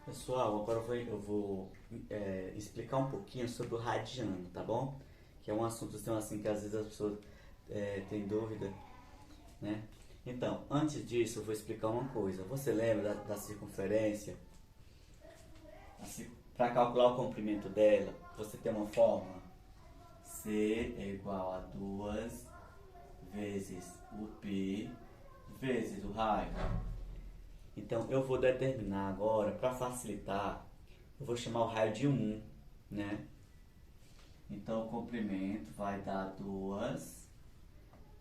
Pessoal, agora eu vou explicar um pouquinho sobre o radiano, tá bom? Que é um assunto assim, que às vezes as pessoas têm dúvida, né? Então, antes disso, eu vou explicar uma coisa. Você lembra da circunferência? Para calcular o comprimento dela, você tem uma fórmula. C é igual a 2 vezes o π vezes o raio. Então, eu vou determinar agora, para facilitar, eu vou chamar o raio de 1, né? Então, o comprimento vai dar 2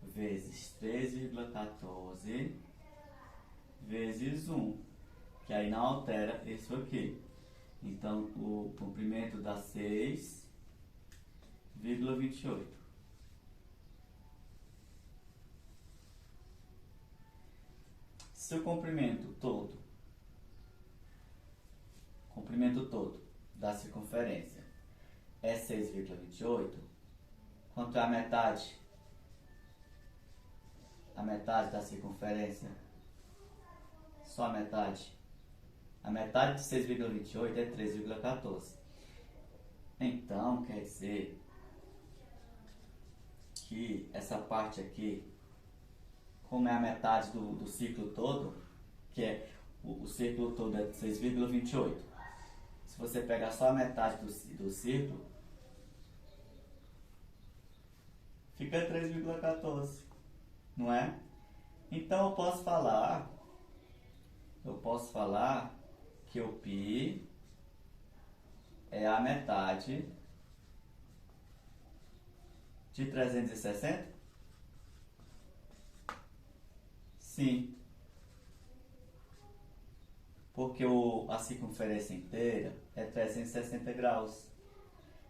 vezes 3,14 vezes 1, que aí não altera isso aqui. Então, o comprimento dá 6,28. Se o comprimento todo da circunferência é 6,28, quanto é a metade? A metade da circunferência? Só a metade. A metade de 6,28 é 3,14. Então, quer dizer que essa parte aqui, como é a metade do ciclo todo, que é o círculo todo é 6,28. Se você pegar só a metade do círculo, fica 3,14, não é? Então eu posso falar que o π é a metade de 360? Sim, porque a circunferência inteira é 360 graus.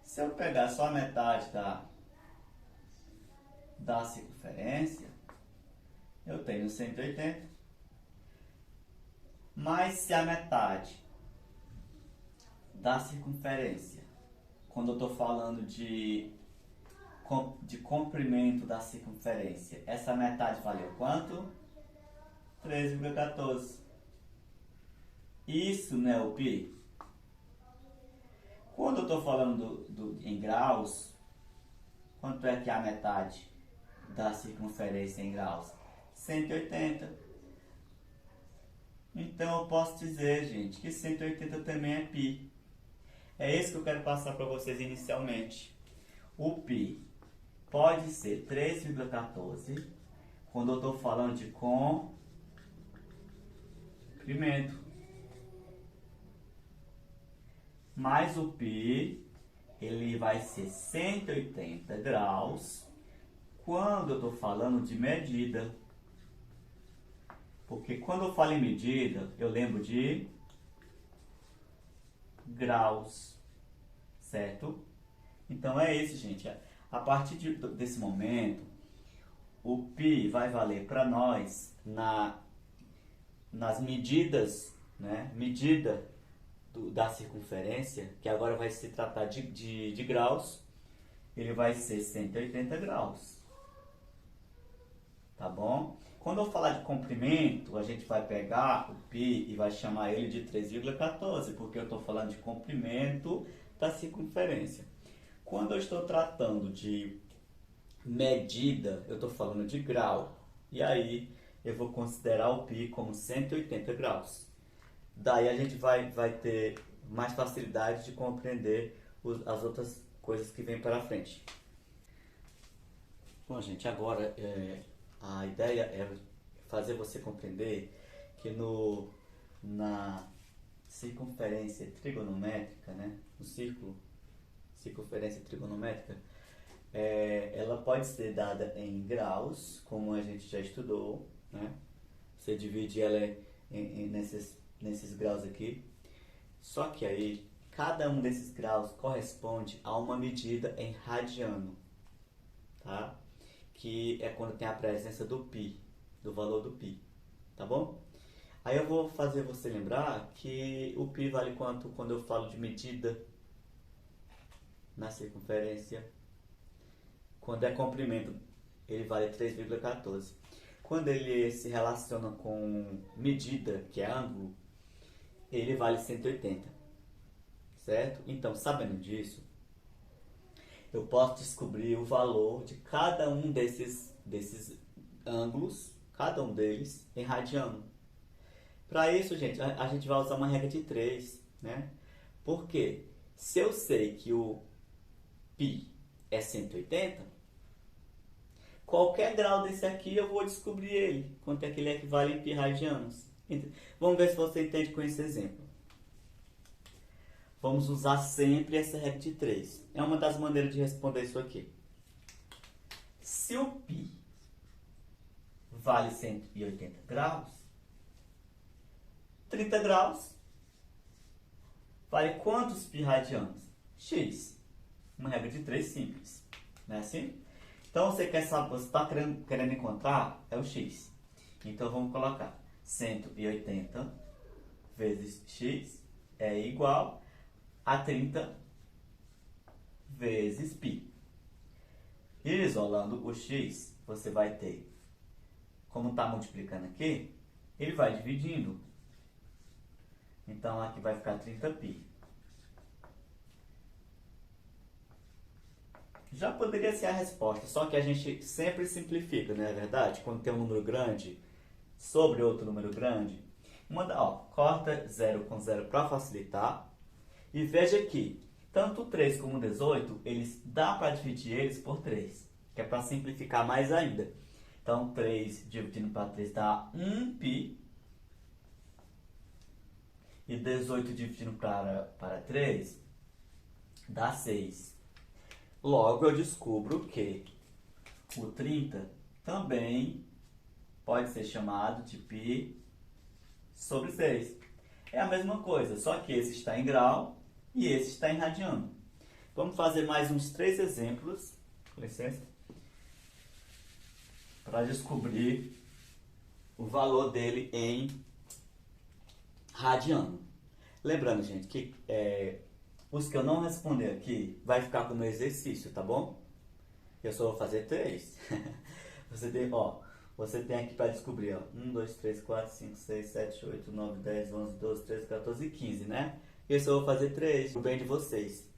Se eu pegar só a metade da circunferência, eu tenho 180. Mas se a metade da circunferência, quando eu estou falando de comprimento da circunferência, essa metade valeu quanto? 3,14. Isso não é o π? Quando eu estou falando em graus, quanto é que é a metade da circunferência em graus? 180. Então eu posso dizer, gente, que 180 também é π. É isso que eu quero passar para vocês inicialmente. O π pode ser 3,14 quando eu estou falando de comprimento. Mas o π, ele vai ser 180 graus quando eu estou falando de medida. Porque quando eu falo em medida, eu lembro de graus, certo? Então é isso, gente. A partir desse momento, o π vai valer para nós nas medidas, né? Medida da circunferência, que agora vai se tratar de graus, ele vai ser 180 graus. Tá bom? Quando eu falar de comprimento, a gente vai pegar o π e vai chamar ele de 3,14, porque eu estou falando de comprimento da circunferência. Quando eu estou tratando de medida, eu estou falando de grau. E aí eu vou considerar o π como 180 graus. Daí a gente vai ter mais facilidade de compreender as outras coisas que vêm para frente. Bom, gente, agora a ideia é fazer você compreender que na circunferência trigonométrica, né, no círculo, circunferência trigonométrica, ela pode ser dada em graus, como a gente já estudou, né? Você divide ela nesses graus aqui. Só que aí, cada um desses graus corresponde a uma medida em radiano, tá? Que é quando tem a presença do π, do valor do π, tá bom? Aí eu vou fazer você lembrar que o π vale quanto quando eu falo de medida na circunferência. Quando é comprimento, ele vale 3,14. Quando ele se relaciona com medida, que é ângulo, ele vale 180, certo? Então, sabendo disso, eu posso descobrir o valor de cada um desses ângulos, cada um deles, em radiano. Para isso, gente, a gente vai usar uma regra de 3, né? Porque se eu sei que o π é 180, qualquer grau desse aqui eu vou descobrir ele, quanto é que ele equivale em π radianos. Vamos ver se você entende com esse exemplo. Vamos usar sempre essa regra de 3. É uma das maneiras de responder isso aqui. Se o π vale 180 graus, 30 graus vale quantos π radianos? X. Uma regra de 3 simples. Não é assim? Então, você quer saber, você está querendo encontrar, é o X. Então, vamos colocar 180 vezes X é igual a 30 vezes π. Isolando o X, você vai ter, como está multiplicando aqui, ele vai dividindo. Então, aqui vai ficar 30π. Já poderia ser a resposta, só que a gente sempre simplifica, não é verdade? Quando tem um número grande sobre outro número grande. Corta 0 com 0 para facilitar. E veja que tanto 3 como 18, dá para dividir eles por 3, que é para simplificar mais ainda. Então, 3 dividindo para 3 dá 1π. E 18 dividindo para 3 dá 6. Logo, eu descubro que o 30 também pode ser chamado de π sobre 6. É a mesma coisa, só que esse está em grau e esse está em radiano. Vamos fazer mais uns 3 exemplos, com licença, para descobrir o valor dele em radiano. Lembrando, gente, que os que eu não responder aqui vai ficar como exercício, tá bom? Eu só vou fazer 3. Você tem aqui para descobrir, 1, 2, 3, 4, 5, 6, 7, 8, 9, 10, 11, 12, 13, 14 e 15, né? Eu só vou fazer 3 pro bem de vocês,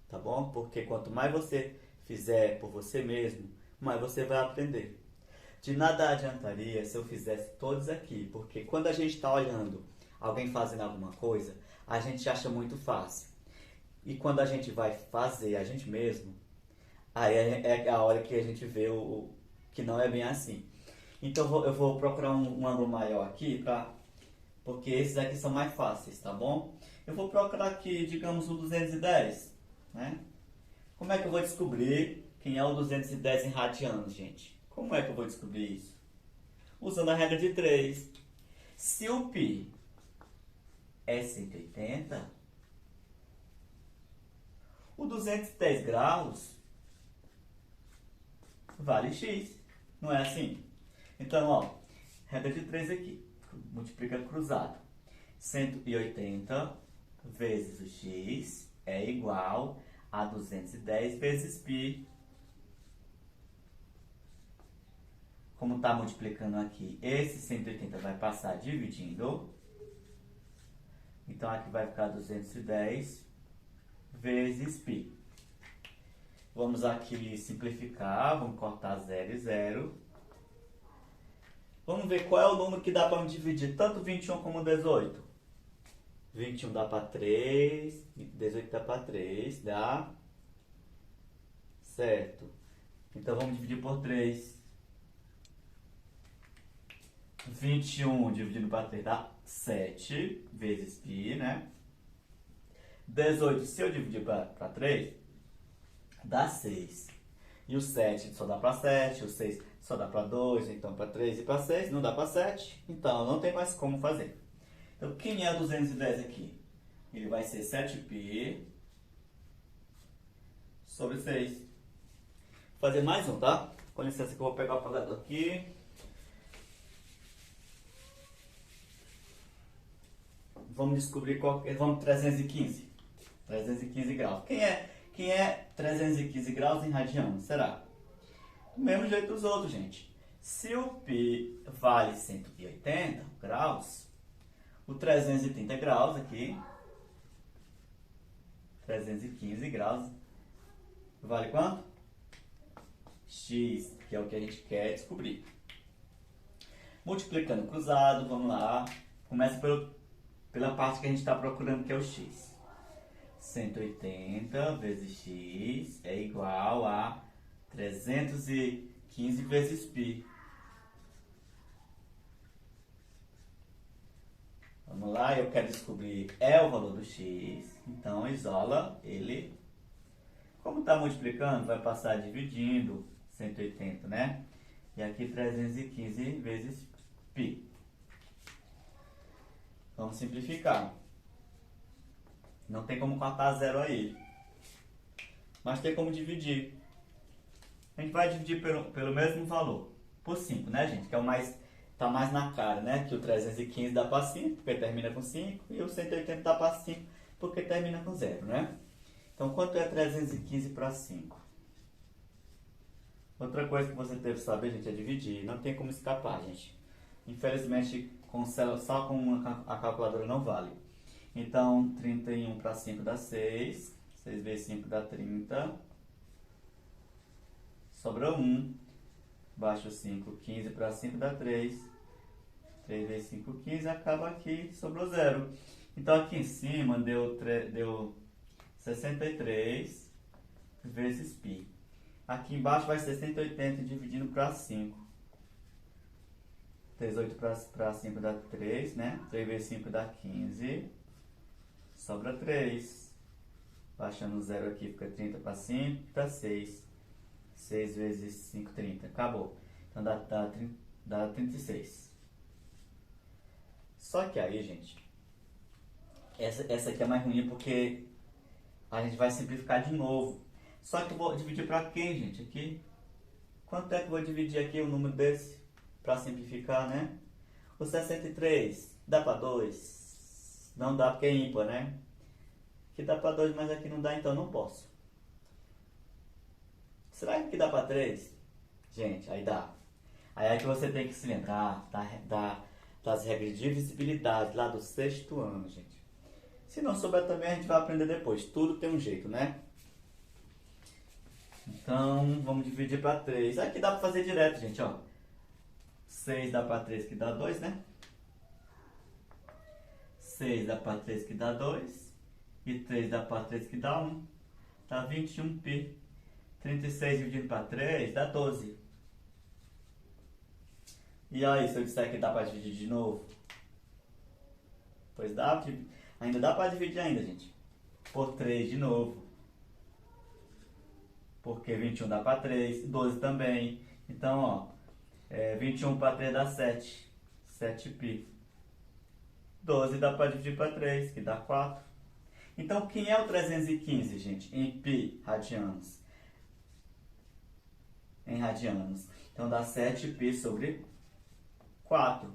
tá bom? Porque quanto mais você fizer por você mesmo, mais você vai aprender. De nada adiantaria se eu fizesse todos aqui, porque quando a gente está olhando alguém fazendo alguma coisa, a gente acha muito fácil. E quando a gente vai fazer a gente mesmo, aí é a hora que a gente vê que não é bem assim. Então eu vou procurar um ângulo maior aqui, porque esses aqui são mais fáceis, tá bom? Eu vou procurar aqui, digamos, o 210, né? Como é que eu vou descobrir quem é o 210 em radianos, gente? Como é que eu vou descobrir isso? Usando a regra de 3. Se o π é 180, o 210 graus vale x, não é assim? Então, regra de 3 aqui, multiplica cruzado. 180 vezes o x é igual a 210 vezes π. Como está multiplicando aqui, esse 180 vai passar dividindo. Então, aqui vai ficar 210 vezes π. Vamos aqui simplificar, vamos cortar 0 e 0. Vamos ver qual é o número que dá para me dividir tanto 21 como 18. 21 dá para 3, 18 dá para 3, dá certo. Então vamos dividir por 3. 21 dividido para 3 dá 7 vezes π, né? 18, se eu dividir para 3, dá 6. E o 7 só dá para 7, o 6 só dá para 2, então para 3 e para 6 não dá para 7, então não tem mais como fazer. Então, quem é o 210 aqui? Ele vai ser 7π sobre 6. Vou fazer mais um, tá? Com licença que eu vou pegar o apagador aqui. Vamos descobrir qual é. Vamos 315. 315 graus. Quem é 315 graus em radianos? Será? Do mesmo jeito dos outros, gente. Se o π vale 180 graus, o 330 graus aqui, 315 graus, vale quanto? X, que é o que a gente quer descobrir. Multiplicando cruzado, vamos lá. Começa pela parte que a gente está procurando, que é o x. 180 vezes x é igual a 315 vezes π. Vamos lá, eu quero descobrir o valor do x, então isola ele. Como está multiplicando, vai passar dividindo 180, né? E aqui 315 vezes π. Vamos simplificar. Não tem como cortar zero aí, mas tem como dividir. A gente vai dividir pelo mesmo valor, por 5, né, gente? Que é o mais, tá mais na cara, né? Que o 315 dá para 5, porque termina com 5, e o 180 dá para 5, porque termina com 0, né? Então, quanto é 315 para 5? Outra coisa que você deve saber, gente, é dividir. Não tem como escapar, gente. Infelizmente, só com a calculadora não vale. Então, 31 para 5 dá 6. 6 vezes 5 dá 30. Sobra 1. Baixo 5, 15 para 5 dá 3. 3 vezes 5, 15. Acaba aqui, sobrou 0. Então, aqui em cima deu 63 vezes π. Aqui embaixo vai ser 180 dividindo para 5. 38 para 5 dá 3, né? 3 vezes 5 dá 15. Sobra 3. Baixando o 0 aqui, fica 30 para 5, dá 6. 6 vezes 5, 30. Acabou. Então dá 36. Só que aí, gente, essa aqui é mais ruim porque a gente vai simplificar de novo. Só que eu vou dividir para quem, gente? Aqui. Quanto é que eu vou dividir aqui o número desse? Para simplificar, né? O 63 dá para 2? Não dá porque é ímpar, né? Aqui dá para 2, mas aqui não dá, então não posso. Será que aqui dá para 3? Gente, aí dá. Aí é que você tem que se lembrar das regras de divisibilidade lá do 6º ano, gente. Se não souber também, a gente vai aprender depois. Tudo tem um jeito, né? Então, vamos dividir para 3. Aqui dá para fazer direto, gente, ó. 6 dá para 3, que dá 2, né? 6 dá para 3, que dá 2. E 3 dá para 3, que dá 1. Dá 21π. 36 dividido para 3 dá 12. E aí, se eu disser que dá para dividir de novo? Pois dá, ainda dá para dividir ainda, gente. Por 3 de novo. Porque 21 dá para 3, 12 também. Então, ó, 21 para 3 dá 7. 7π. 12 dá para dividir para 3, que dá 4. Então, quem é o 315, gente? Em π radianos. Em radianos. Então, dá 7π sobre 4.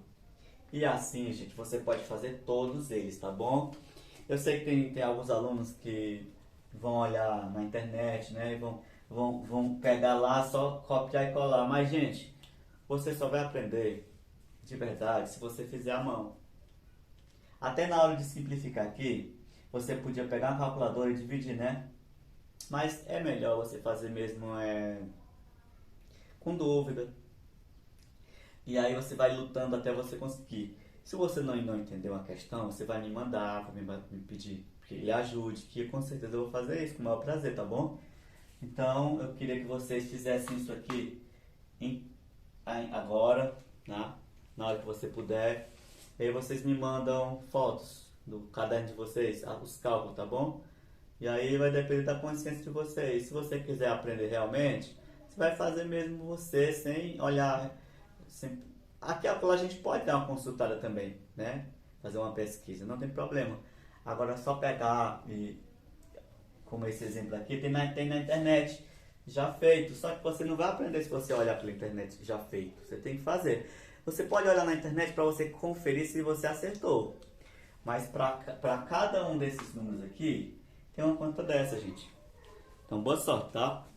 E assim, gente, você pode fazer todos eles, tá bom? Eu sei que tem alguns alunos que vão olhar na internet, né? E vão pegar lá, só copiar e colar. Mas, gente, você só vai aprender de verdade se você fizer à mão. Até na hora de simplificar aqui, você podia pegar uma calculadora e dividir, né? Mas é melhor você fazer mesmo com dúvida. E aí você vai lutando até você conseguir. Se você não entendeu a questão, você vai me mandar, vai me pedir que ele ajude, que com certeza eu vou fazer isso com o maior prazer, tá bom? Então, eu queria que vocês fizessem isso aqui agora, né? Na hora que você puder. E aí vocês me mandam fotos do caderno de vocês, os cálculos, tá bom? E aí vai depender da consciência de vocês. Se você quiser aprender realmente, você vai fazer mesmo você, sem olhar. Aqui a gente pode dar uma consultada também, né? Fazer uma pesquisa, não tem problema. Agora, só pegar e, como esse exemplo aqui, tem na internet já feito. Só que você não vai aprender se você olhar pela internet já feito. Você tem que fazer. Você pode olhar na internet para você conferir se você acertou. Mas para cada um desses números aqui, tem uma conta dessa, gente. Então, boa sorte, tá?